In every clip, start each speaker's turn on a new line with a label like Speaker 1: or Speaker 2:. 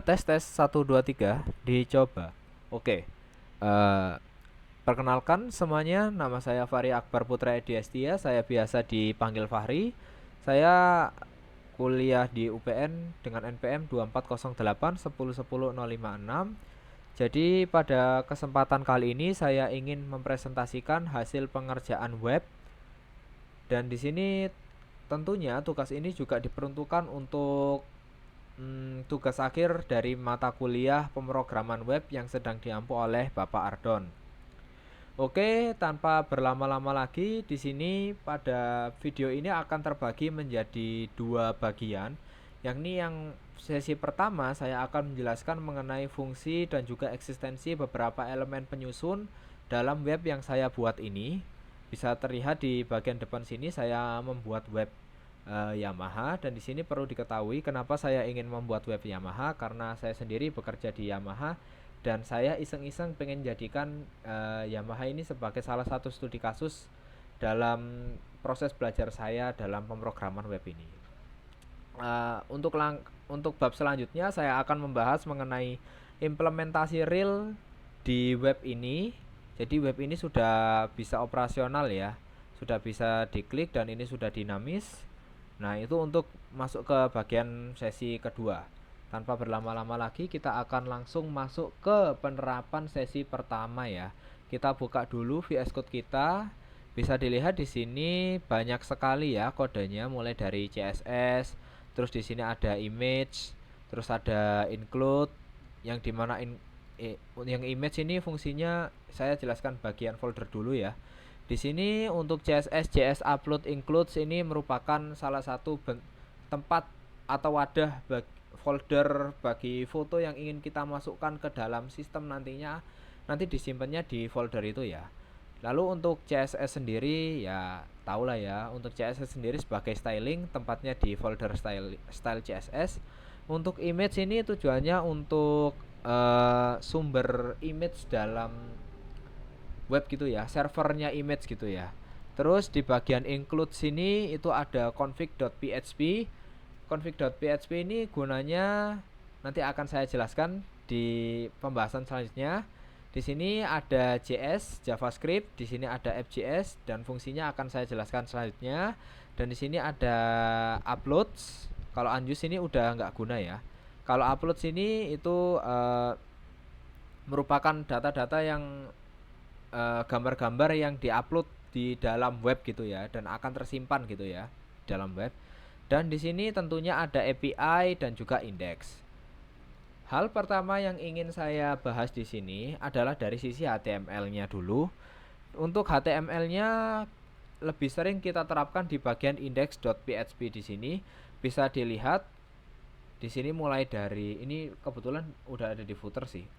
Speaker 1: Tes tes 1 2 3 dicoba. Oke. Eh, Perkenalkan semuanya, nama saya Fahri Akbar Putra Ediastia. Saya biasa dipanggil Fahri. Saya kuliah di UPN dengan NPM 2408 10 10 056. Jadi pada kesempatan kali ini saya ingin mempresentasikan hasil pengerjaan web, dan di sini tentunya tugas ini juga diperuntukkan untuk tugas akhir dari mata kuliah pemrograman web yang sedang diampu oleh Bapak Ardon. Oke, tanpa berlama-lama lagi, di sini pada video ini akan terbagi menjadi 2 bagian. Yakni yang sesi pertama saya akan menjelaskan mengenai fungsi dan juga eksistensi beberapa elemen penyusun dalam web yang saya buat ini. Bisa terlihat di bagian depan sini saya membuat web Yamaha, dan di sini perlu diketahui kenapa saya ingin membuat web Yamaha, karena saya sendiri bekerja di Yamaha dan saya iseng-iseng pengen jadikan Yamaha ini sebagai salah satu studi kasus dalam proses belajar saya dalam pemrograman web ini. Untuk bab selanjutnya saya akan membahas mengenai implementasi real di web ini. Jadi web ini sudah bisa operasional ya, sudah bisa diklik dan ini sudah dinamis. Nah, itu untuk masuk ke bagian sesi kedua. Tanpa berlama-lama lagi, kita akan langsung masuk ke penerapan sesi pertama ya. Kita buka dulu VS Code kita. Bisa dilihat di sini banyak sekali ya kodenya, mulai dari CSS, terus di sini ada image, terus ada include, yang dimana yang image ini fungsinya saya jelaskan bagian folder dulu ya. Di sini untuk CSS JS upload includes ini merupakan salah satu tempat atau wadah folder bagi foto yang ingin kita masukkan ke dalam sistem nantinya. Nanti disimpannya di folder itu ya. Lalu untuk CSS sendiri ya tahulah ya, untuk CSS sendiri sebagai styling tempatnya di folder style CSS. Untuk image ini tujuannya untuk sumber image dalam web gitu ya, servernya image gitu ya. Terus di bagian include sini itu ada config.php. Config.php ini gunanya nanti akan saya jelaskan di pembahasan selanjutnya. Di sini ada JS, JavaScript, di sini ada FJS dan fungsinya akan saya jelaskan selanjutnya. Dan di sini ada uploads. Kalau unuse ini udah nggak guna ya. Kalau upload sini itu merupakan data-data yang gambar-gambar yang diupload di dalam web gitu ya, dan akan tersimpan gitu ya dalam web. Dan di sini tentunya ada API dan juga indeks. Hal pertama yang ingin saya bahas di sini adalah dari sisi HTML-nya dulu. Untuk HTML-nya lebih sering kita terapkan di bagian index.php di sini. Bisa dilihat di sini mulai dari ini, kebetulan udah ada di footer sih.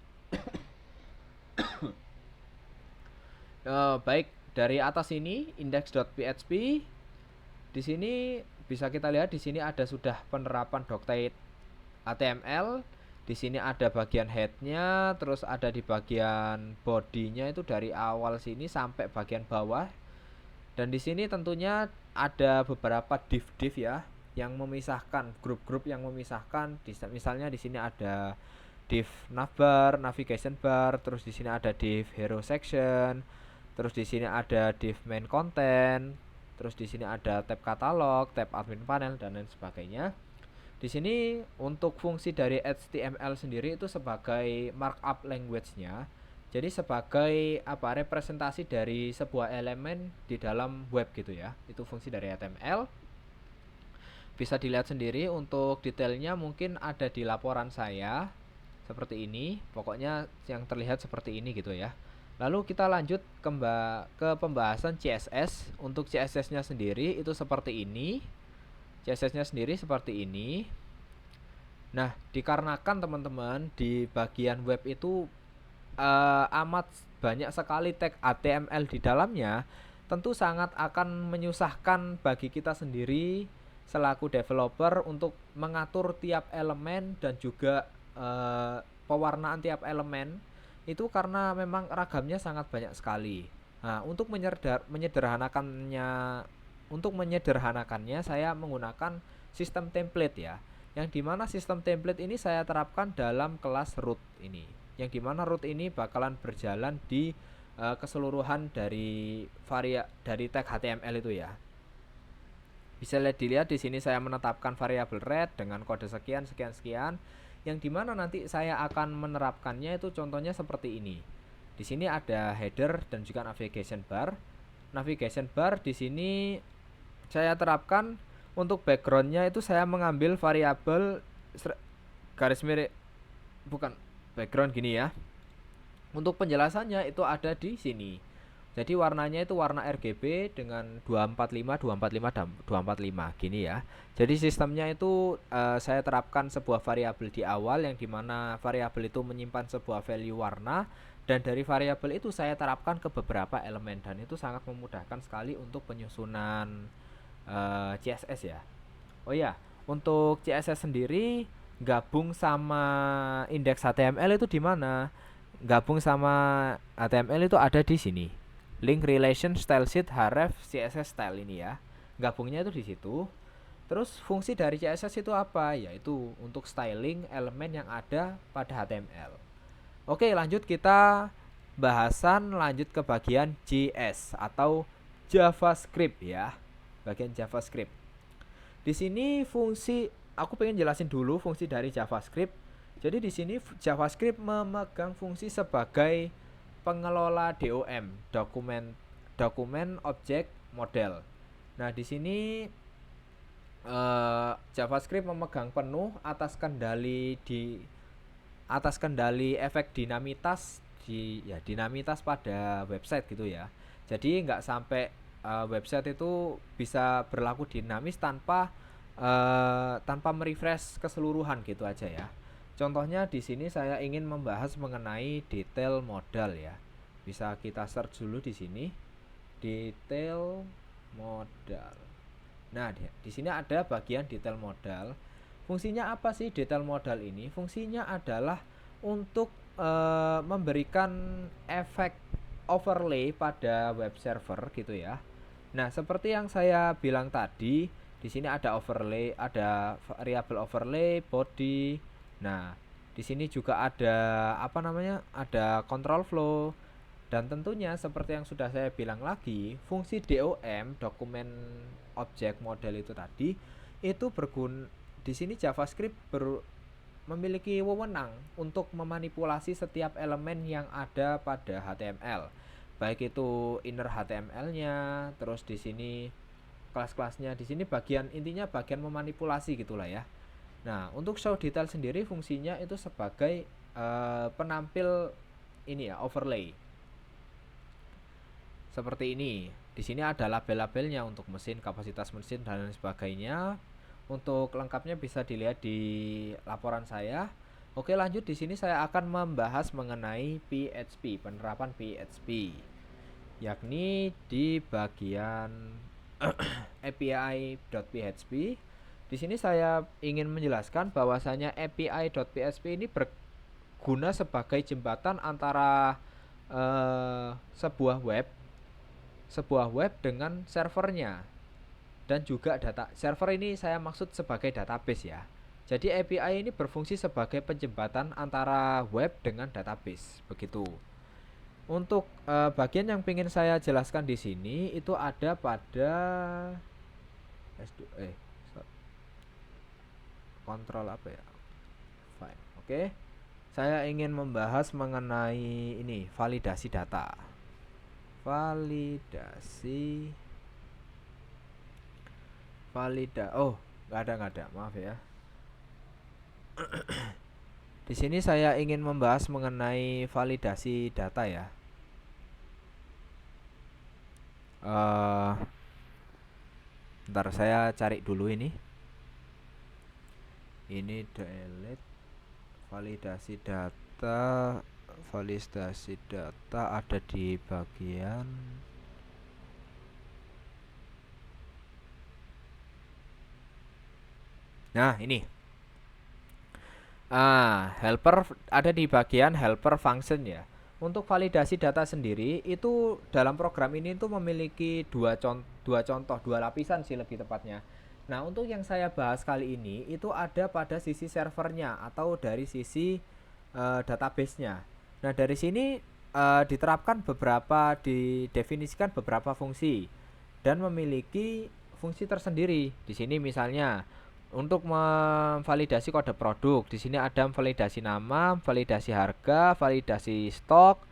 Speaker 1: Baik, dari atas ini index.php. Di sini bisa kita lihat di sini ada sudah penerapan doctype HTML. Di sini ada bagian headnya, terus ada di bagian bodinya itu dari awal sini sampai bagian bawah. Dan di sini tentunya ada beberapa div-div ya, yang memisahkan grup-grup yang memisahkan. Misalnya di sini ada div navbar, navigation bar, terus di sini ada div hero section, terus di sini ada div main content, terus di sini ada tab katalog, tab admin panel dan lain sebagainya. Di sini untuk fungsi dari HTML sendiri itu sebagai markup language-nya. Jadi sebagai representasi dari sebuah elemen di dalam web gitu ya. Itu fungsi dari HTML. Bisa dilihat sendiri untuk detailnya mungkin ada di laporan saya seperti ini. Pokoknya yang terlihat seperti ini gitu ya. Lalu kita lanjut ke pembahasan CSS. Untuk CSS-nya sendiri itu seperti ini. CSS-nya sendiri seperti ini. Nah, dikarenakan teman-teman di bagian web itu amat banyak sekali tag HTML di dalamnya, tentu sangat akan menyusahkan bagi kita sendiri selaku developer untuk mengatur tiap elemen dan juga pewarnaan tiap elemen itu, karena memang ragamnya sangat banyak sekali. Nah, untuk menyederhanakannya saya menggunakan sistem template ya. Yang dimana sistem template ini saya terapkan dalam kelas root ini. Yang dimana root ini bakalan berjalan di keseluruhan dari dari tag HTML itu ya. Bisa dilihat di sini saya menetapkan variabel red dengan kode sekian sekian sekian, yang dimana nanti saya akan menerapkannya itu contohnya seperti ini. Di sini ada header dan juga navigation bar. Navigation bar di sini saya terapkan untuk backgroundnya itu saya mengambil variabel garis miring, bukan background gini ya. Untuk penjelasannya itu ada di sini. Jadi warnanya itu warna RGB dengan 245 245 dan 245 gini ya. Jadi sistemnya itu saya terapkan sebuah variabel di awal, yang dimana variabel itu menyimpan sebuah value warna, dan dari variabel itu saya terapkan ke beberapa elemen, dan itu sangat memudahkan sekali untuk penyusunan CSS ya. Oh ya, untuk CSS sendiri gabung sama indeks HTML itu di mana? Gabung sama HTML itu ada di sini. Link relation style sheet href CSS style ini ya. Gabungnya itu di situ. Terus fungsi dari CSS itu apa? Yaitu untuk styling elemen yang ada pada HTML. Oke, lanjut kita bahasan lanjut ke bagian JS atau JavaScript ya. Bagian JavaScript. Di sini fungsi, aku pengen jelasin dulu fungsi dari JavaScript. Jadi di sini JavaScript memegang fungsi sebagai pengelola DOM, dokumen objek model. Nah, di sini JavaScript memegang penuh atas kendali efek dinamitas dinamitas pada website gitu ya. Jadi nggak sampai website itu bisa berlaku dinamis tanpa merefresh keseluruhan gitu aja ya. Contohnya di sini saya ingin membahas mengenai detail modal ya. Bisa kita search dulu di sini, detail modal. Nah, di sini ada bagian detail modal. Fungsinya apa sih detail modal ini? Fungsinya adalah untuk memberikan efek overlay pada web server gitu ya. Nah, seperti yang saya bilang tadi, di sini ada overlay, ada variabel overlay, body. Nah, di sini juga ada ada control flow, dan tentunya seperti yang sudah saya bilang lagi, fungsi DOM, dokumen objek model itu tadi itu berguna di sini. JavaScript memiliki wewenang untuk memanipulasi setiap elemen yang ada pada HTML. Baik itu inner HTML-nya, terus di sini kelas-kelasnya, di sini intinya bagian memanipulasi gitulah ya. Nah, untuk show detail sendiri fungsinya itu sebagai penampil ini ya, overlay. Seperti ini. Di sini ada label-labelnya untuk mesin, kapasitas mesin dan lain sebagainya. Untuk lengkapnya bisa dilihat di laporan saya. Oke, lanjut di sini saya akan membahas mengenai PHP, penerapan PHP. Yakni di bagian API.php. Di sini saya ingin menjelaskan bahwasanya API.php ini berguna sebagai jembatan antara sebuah web dengan servernya, dan juga data. Server ini saya maksud sebagai database ya. Jadi API ini berfungsi sebagai penjembatan antara web dengan database, begitu. Untuk bagian yang ingin saya jelaskan di sini itu ada pada kontrol apa ya? Fine. Oke. Saya ingin membahas mengenai ini, validasi data. Nggak ada, maaf ya. Di sini saya ingin membahas mengenai validasi data ya. Ntar saya cari dulu ini delete validasi data ada di bagian ini helper, ada di bagian helper function ya. Untuk validasi data sendiri itu dalam program ini tuh memiliki dua lapisan sih lebih tepatnya. Nah, untuk yang saya bahas kali ini itu ada pada sisi servernya atau dari sisi database-nya. Nah, dari sini didefinisikan beberapa fungsi dan memiliki fungsi tersendiri. Di sini misalnya untuk memvalidasi kode produk, di sini ada validasi nama, validasi harga, validasi stok,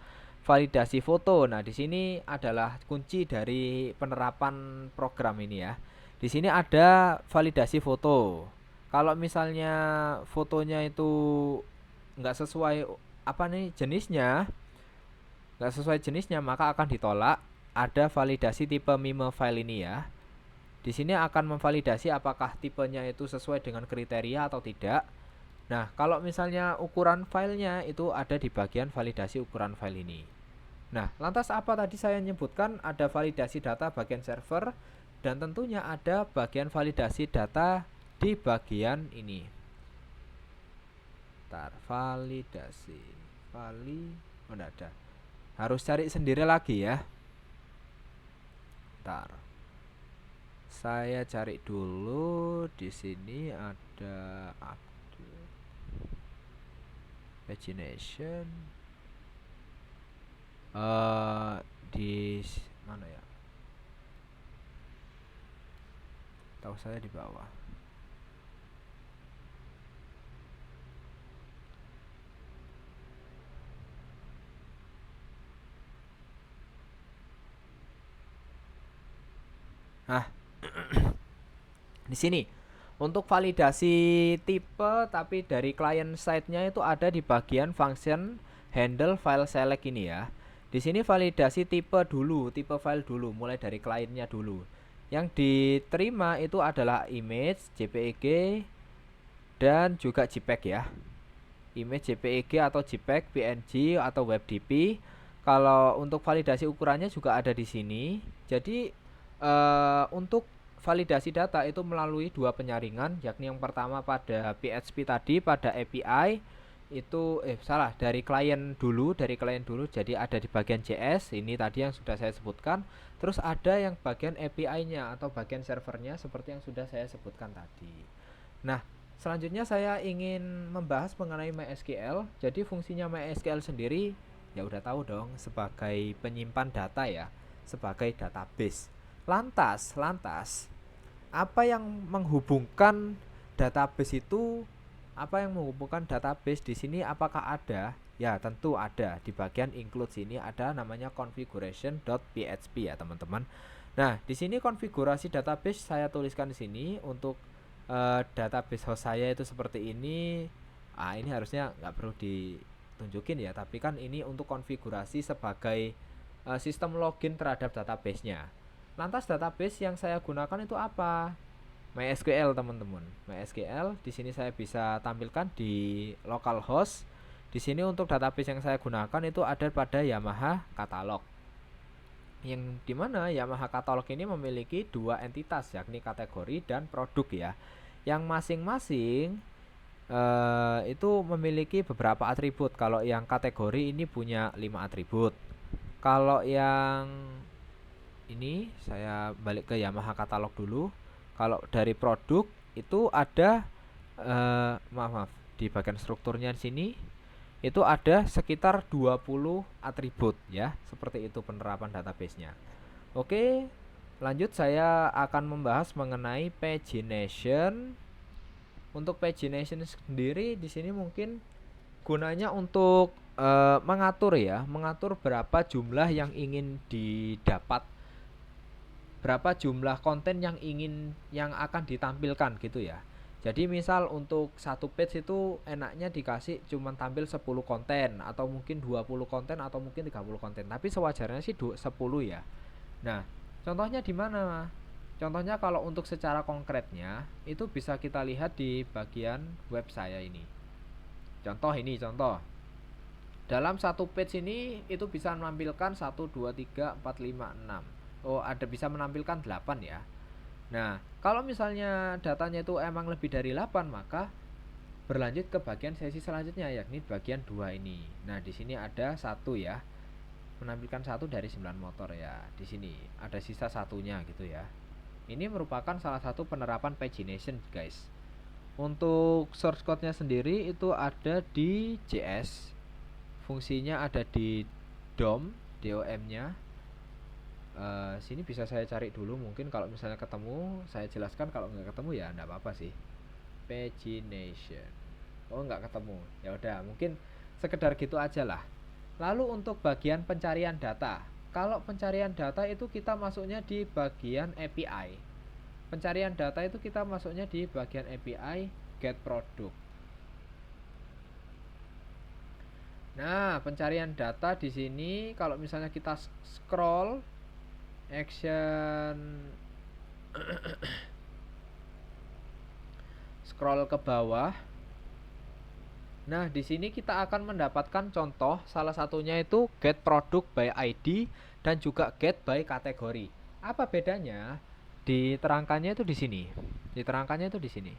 Speaker 1: validasi foto. Nah, di sini adalah kunci dari penerapan program ini ya. Di sini ada validasi foto. Kalau misalnya fotonya itu nggak sesuai jenisnya, maka akan ditolak. Ada validasi tipe MIME file ini ya. Di sini akan memvalidasi apakah tipenya itu sesuai dengan kriteria atau tidak. Nah, kalau misalnya ukuran filenya itu ada di bagian validasi ukuran file ini. Nah, lantas apa tadi saya nyebutkan ada validasi data bagian server dan tentunya ada bagian validasi data di bagian ini. Validasi. Enggak ada. Harus cari sendiri lagi ya. Saya cari dulu. Di sini ada pagination. Di mana ya? Tahu saya di bawah. Di sini untuk validasi tipe tapi dari client side-nya itu ada di bagian function handle file select ini ya. Di sini validasi tipe dulu, tipe file dulu, mulai dari kliennya dulu. Yang diterima itu adalah image, JPEG dan juga JPEG ya. Image JPEG atau JPEG, PNG atau WebDP. Kalau untuk validasi ukurannya juga ada di sini. Jadi untuk validasi data itu melalui dua penyaringan, yakni yang pertama pada PHP tadi pada API itu dari klien dulu, jadi ada di bagian JS ini tadi yang sudah saya sebutkan. Terus ada yang bagian API-nya atau bagian servernya seperti yang sudah saya sebutkan tadi. Nah, selanjutnya saya ingin membahas mengenai MySQL. Jadi fungsinya MySQL sendiri ya udah tahu dong, sebagai penyimpan data ya, sebagai database. Lantas apa yang menghubungkan database itu? Apa yang menghubungkan database di sini apakah ada? Ya, tentu ada. Di bagian include sini ada namanya configuration.php ya, teman-teman. Nah, di sini konfigurasi database saya tuliskan di sini untuk database host saya itu seperti ini. Ini harusnya nggak perlu ditunjukin ya, tapi kan ini untuk konfigurasi sebagai sistem login terhadap database-nya. Lantas database yang saya gunakan itu apa? MySQL, teman-teman. MySQL di sini saya bisa tampilkan di localhost. Di sini untuk database yang saya gunakan itu ada pada Yamaha Catalog. Yang dimana Yamaha Catalog ini memiliki dua entitas, yakni kategori dan produk ya. Yang masing-masing itu memiliki beberapa atribut. Kalau yang kategori ini punya 5 atribut. Kalau yang ini saya balik ke Yamaha Catalog dulu. Kalau dari produk itu ada maaf di bagian strukturnya di sini itu ada sekitar 20 atribut ya. Seperti itu penerapan database-nya. Oke, lanjut saya akan membahas mengenai pagination. Untuk pagination sendiri di sini mungkin gunanya untuk mengatur berapa jumlah yang ingin didapat, berapa jumlah konten yang akan ditampilkan gitu ya. Jadi misal untuk satu page itu enaknya dikasih cuman tampil 10 konten atau mungkin 20 konten atau mungkin 30 konten. Tapi sewajarnya sih 10 ya. Nah, contohnya di mana? Contohnya kalau untuk secara konkretnya itu bisa kita lihat di bagian web saya ini. Contoh. Dalam satu page ini itu bisa menampilkan 1, 2, 3, 4, 5, 6. Oh, ada bisa menampilkan 8 ya. Nah, kalau misalnya datanya itu emang lebih dari 8, maka berlanjut ke bagian sesi selanjutnya, yakni bagian 2 ini. Nah, di sini ada 1 ya. Menampilkan 1 dari 9 motor ya. Di sini ada sisa satunya gitu ya. Ini merupakan salah satu penerapan pagination, guys. Untuk source code-nya sendiri itu ada di JS. Fungsinya ada di DOM-nya. Sini bisa saya cari dulu, mungkin kalau misalnya ketemu saya jelaskan, kalau nggak ketemu ya nggak apa-apa sih. Pagination. Oh, nggak ketemu. Ya udah, mungkin sekedar gitu aja lah. Lalu untuk bagian pencarian data. Kalau pencarian data itu kita masuknya di bagian API. Pencarian data itu kita masuknya di bagian API get product. Nah, pencarian data di sini kalau misalnya kita scroll action scroll ke bawah. Nah, di sini kita akan mendapatkan contoh, salah satunya itu get product by ID dan juga get by kategori. Apa bedanya? Diterangkannya itu di sini. Diterangkannya itu di sini.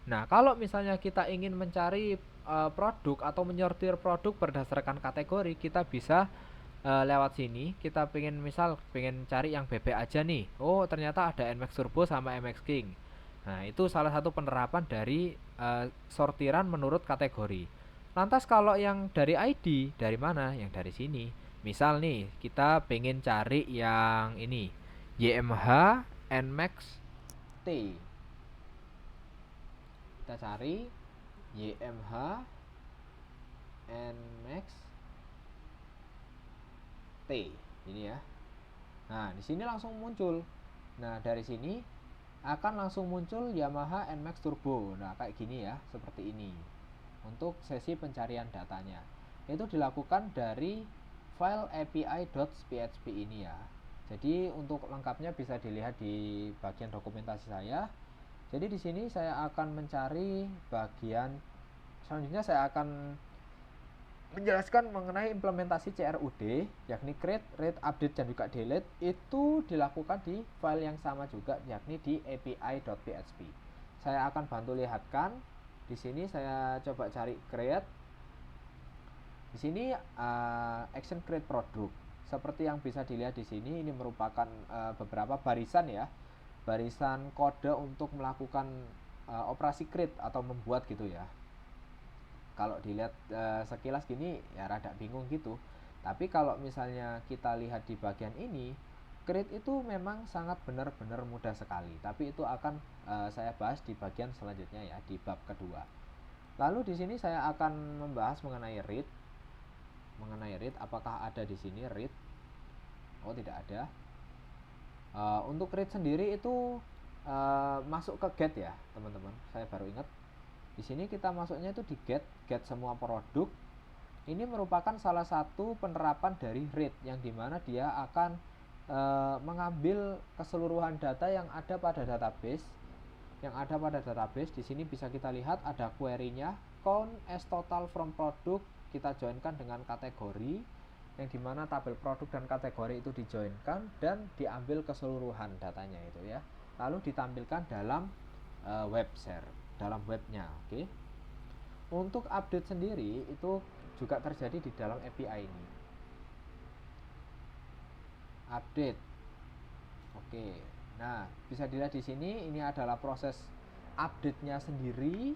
Speaker 1: Nah, kalau misalnya kita ingin mencari produk atau menyortir produk berdasarkan kategori, kita bisa lewat sini. Kita pengen cari yang bebek aja nih. Oh, ternyata ada NMAX Turbo sama MX King. Nah, itu salah satu penerapan dari sortiran menurut kategori. Lantas kalau yang dari ID, dari mana? Yang dari sini. Misal nih, kita pengen cari yang ini, YMH NMAX T. Kita cari YMH NMAX T. Ini ya. Nah, di sini langsung muncul. Nah, dari sini akan langsung muncul Yamaha NMAX Turbo. Nah, kayak gini ya, seperti ini. Untuk sesi pencarian datanya, itu dilakukan dari file api.php ini ya. Jadi untuk lengkapnya bisa dilihat di bagian dokumentasi saya. Jadi di sini saya akan mencari bagian selanjutnya, saya akan menjelaskan mengenai implementasi CRUD, yakni create, read, update, dan juga delete. Itu dilakukan di file yang sama juga, yakni di api.php. Saya akan bantu lihatkan. Di sini saya coba cari create. Di sini action create product. Seperti yang bisa dilihat di sini, ini merupakan beberapa barisan ya, barisan kode untuk melakukan operasi create atau membuat gitu ya. Kalau dilihat sekilas gini ya rada bingung gitu. Tapi kalau misalnya kita lihat di bagian ini, create itu memang sangat benar-benar mudah sekali. Tapi itu akan saya bahas di bagian selanjutnya ya, di bab kedua. Lalu di sini saya akan membahas mengenai read. Mengenai read, apakah ada di sini read? Oh, tidak ada. Untuk read sendiri itu masuk ke get ya, teman-teman. Saya baru ingat. Di sini kita masuknya itu di get semua produk. Ini merupakan salah satu penerapan dari read, yang dimana dia akan mengambil keseluruhan data yang ada pada database. Di sini bisa kita lihat ada query-nya, count as total from product. Kita joinkan dengan kategori, yang dimana tabel produk dan kategori itu dijoinkan dan diambil keseluruhan datanya itu ya. Lalu ditampilkan dalam web share, dalam webnya. Oke. Untuk update sendiri itu juga terjadi di dalam API ini. Update. Oke. Nah, bisa dilihat di sini, ini adalah proses update-nya sendiri,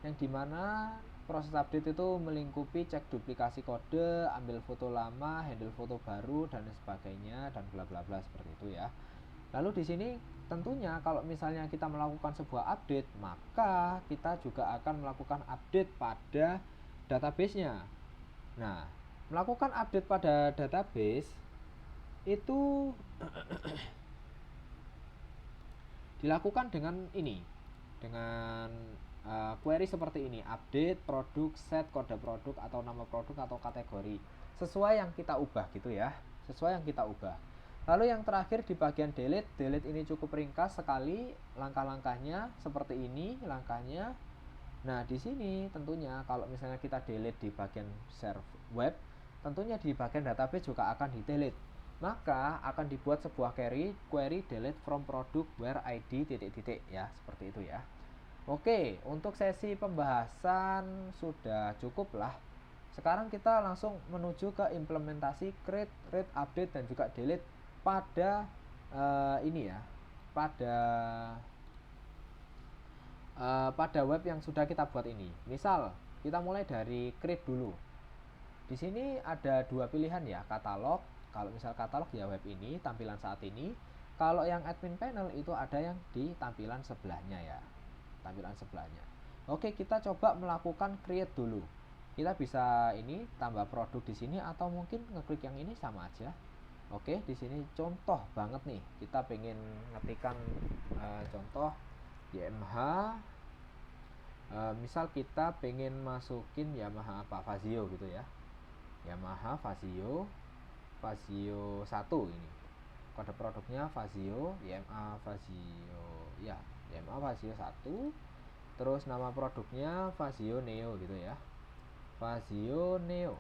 Speaker 1: yang dimana proses update itu melingkupi cek duplikasi kode, ambil foto lama, handle foto baru, dan sebagainya, dan bla bla bla seperti itu ya. Lalu di sini tentunya kalau misalnya kita melakukan sebuah update, maka kita juga akan melakukan update pada database-nya. Nah, melakukan update pada database itu dilakukan dengan ini, dengan query seperti ini, update produk, set kode produk atau nama produk atau kategori, sesuai yang kita ubah gitu ya, sesuai yang kita ubah. Lalu yang terakhir di bagian delete ini cukup ringkas sekali, langkah-langkahnya seperti ini langkahnya. Nah, di sini tentunya kalau misalnya kita delete di bagian serve web, tentunya di bagian database juga akan di delete. Maka akan dibuat sebuah query delete from product where id ... ya, seperti itu ya. Oke, untuk sesi pembahasan sudah cukup lah. Sekarang kita langsung menuju ke implementasi create, read, update, dan juga delete pada ini ya, pada web yang sudah kita buat ini. Misal kita mulai dari create dulu. Di sini ada dua pilihan ya, katalog. Kalau misal katalog ya web ini, tampilan saat ini. Kalau yang admin panel itu ada yang di tampilan sebelahnya ya. Tampilan sebelahnya. Oke, kita coba melakukan create dulu. Kita bisa ini tambah produk di sini atau mungkin ngeklik yang ini sama aja. Oke, di sini contoh banget nih. Kita pengen ngetikkan contoh YMH. Misal kita pengen masukin Yamaha apa Fazio gitu ya. Yamaha Fazio 1 ini. Kode produknya Fazio, YMA Fazio. Ya, YMA Fazio 1. Terus nama produknya Fazio Neo gitu ya. Fazio Neo.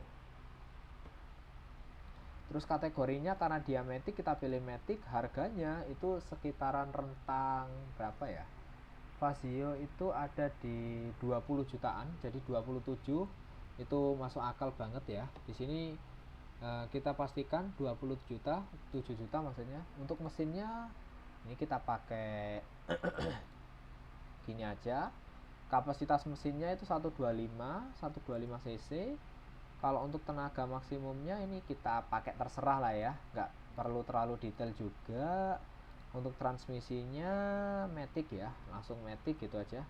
Speaker 1: Terus kategorinya karena dia matic, kita pilih matic. Harganya itu sekitaran rentang berapa ya? Fazio itu ada di 20 jutaan, jadi 27 itu masuk akal banget ya. Di sini kita pastikan 20 juta, 7 juta maksudnya. Untuk mesinnya ini kita pakai gini aja. Kapasitas mesinnya itu 125 cc. Kalau untuk tenaga maksimumnya ini kita pakai terserah lah ya, nggak perlu terlalu detail juga. Untuk transmisinya matic ya, langsung matic gitu aja.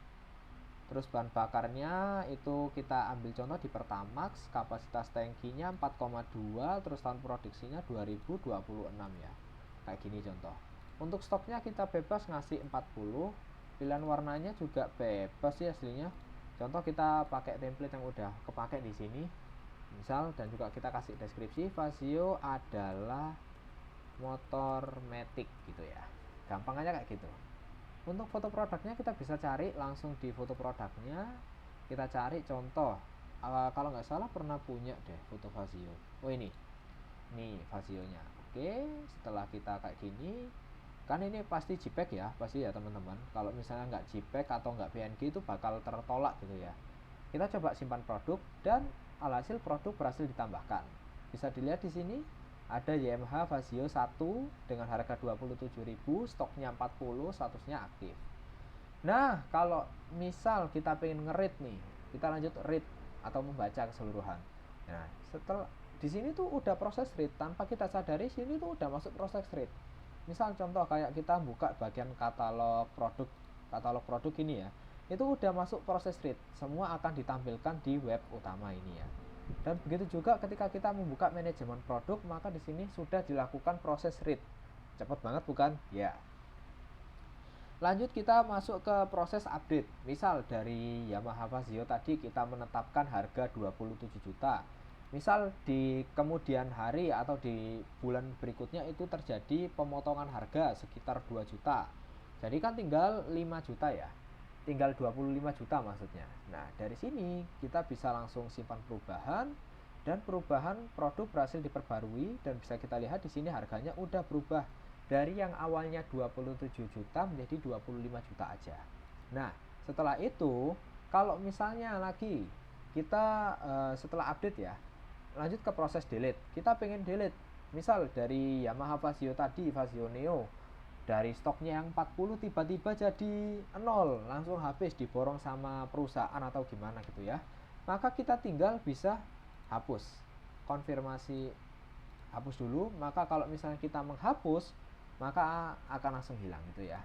Speaker 1: Terus bahan bakarnya itu kita ambil contoh di Pertamax, kapasitas tangkinya 4,2, terus tahun produksinya 2026 ya. Kayak gini contoh. Untuk stoknya kita bebas ngasih 40, pilihan warnanya juga bebas sih aslinya. Contoh kita pakai template yang udah kepake di sini. Misal, dan juga kita kasih deskripsi Fazio adalah motor matic gitu ya. Gampang aja kayak gitu. Untuk foto produknya kita bisa cari langsung di foto produknya. Kita cari contoh. Kalau nggak salah pernah punya deh foto Fazio. Oh ini Fazionya. Oke, setelah kita kayak gini, kan ini pasti JPEG ya, pasti ya teman-teman. Kalau misalnya nggak JPEG atau nggak PNG itu bakal tertolak gitu ya. Kita coba simpan produk dan alhasil produk berhasil ditambahkan. Bisa dilihat di sini ada YMH Fazio 1 dengan harga 27.000, stoknya 40, statusnya aktif. Nah, kalau misal kita pengen nge-read nih, kita lanjut read atau membaca keseluruhan. Nah, setelah di sini tuh udah proses read, tanpa kita sadari sini tuh udah masuk proses read. Misal contoh kayak kita buka bagian katalog produk ini ya, itu udah masuk proses read, semua akan ditampilkan di web utama ini ya. Dan begitu juga ketika kita membuka manajemen produk, maka di sini sudah dilakukan proses read. Cepat banget bukan? Ya. Lanjut kita masuk ke proses update. Misal dari Yamaha Fazio tadi kita menetapkan harga 27 juta. Misal di kemudian hari atau di bulan berikutnya itu terjadi pemotongan harga sekitar 2 juta. Jadi kan tinggal 5 juta ya. Tinggal 25 juta maksudnya. Nah, dari sini kita bisa langsung simpan perubahan dan perubahan produk berhasil diperbarui dan bisa kita lihat di sini harganya udah berubah dari yang awalnya 27 juta menjadi 25 juta aja. Nah, setelah itu kalau misalnya lagi kita setelah update ya, lanjut ke proses delete. Kita pengen delete. Misal dari Yamaha Fazio tadi, Fazio Neo, dari stoknya yang 40 tiba-tiba jadi 0, langsung habis diborong sama perusahaan atau gimana gitu ya. Maka kita tinggal bisa hapus. Konfirmasi hapus dulu, maka kalau misalnya kita menghapus, maka akan langsung hilang gitu ya.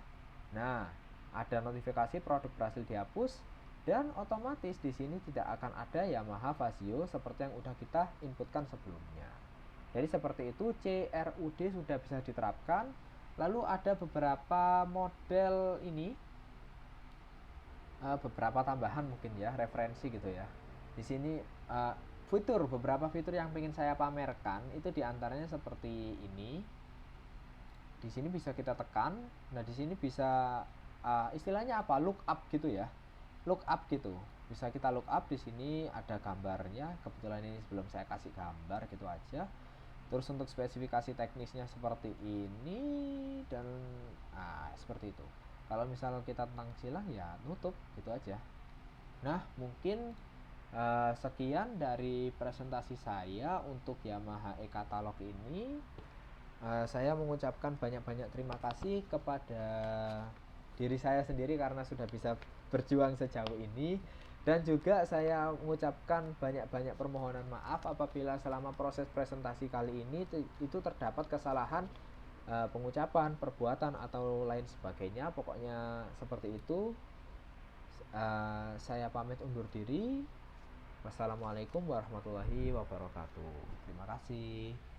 Speaker 1: Nah, ada notifikasi produk berhasil dihapus dan otomatis di sini tidak akan ada Yamaha Fazio seperti yang udah kita inputkan sebelumnya. Jadi seperti itu CRUD sudah bisa diterapkan. Lalu ada beberapa model ini, beberapa tambahan mungkin ya, referensi gitu ya. Di sini beberapa fitur yang ingin saya pamerkan itu diantaranya seperti ini. Di sini bisa kita tekan. Nah, di sini bisa istilahnya apa? Look up gitu ya. Look up gitu. Bisa kita look up, di sini ada gambarnya. Kebetulan ini sebelum saya kasih gambar gitu aja. Terus untuk spesifikasi teknisnya seperti ini dan seperti itu. Kalau misalnya kita tentang silang ya nutup gitu aja. Nah, mungkin sekian dari presentasi saya untuk Yamaha e-katalog ini. Saya mengucapkan banyak-banyak terima kasih kepada diri saya sendiri karena sudah bisa berjuang sejauh ini, dan juga saya mengucapkan banyak-banyak permohonan maaf apabila selama proses presentasi kali ini itu terdapat kesalahan pengucapan, perbuatan atau lain sebagainya. Pokoknya seperti itu. Saya pamit undur diri. Wassalamualaikum warahmatullahi wabarakatuh. Terima kasih.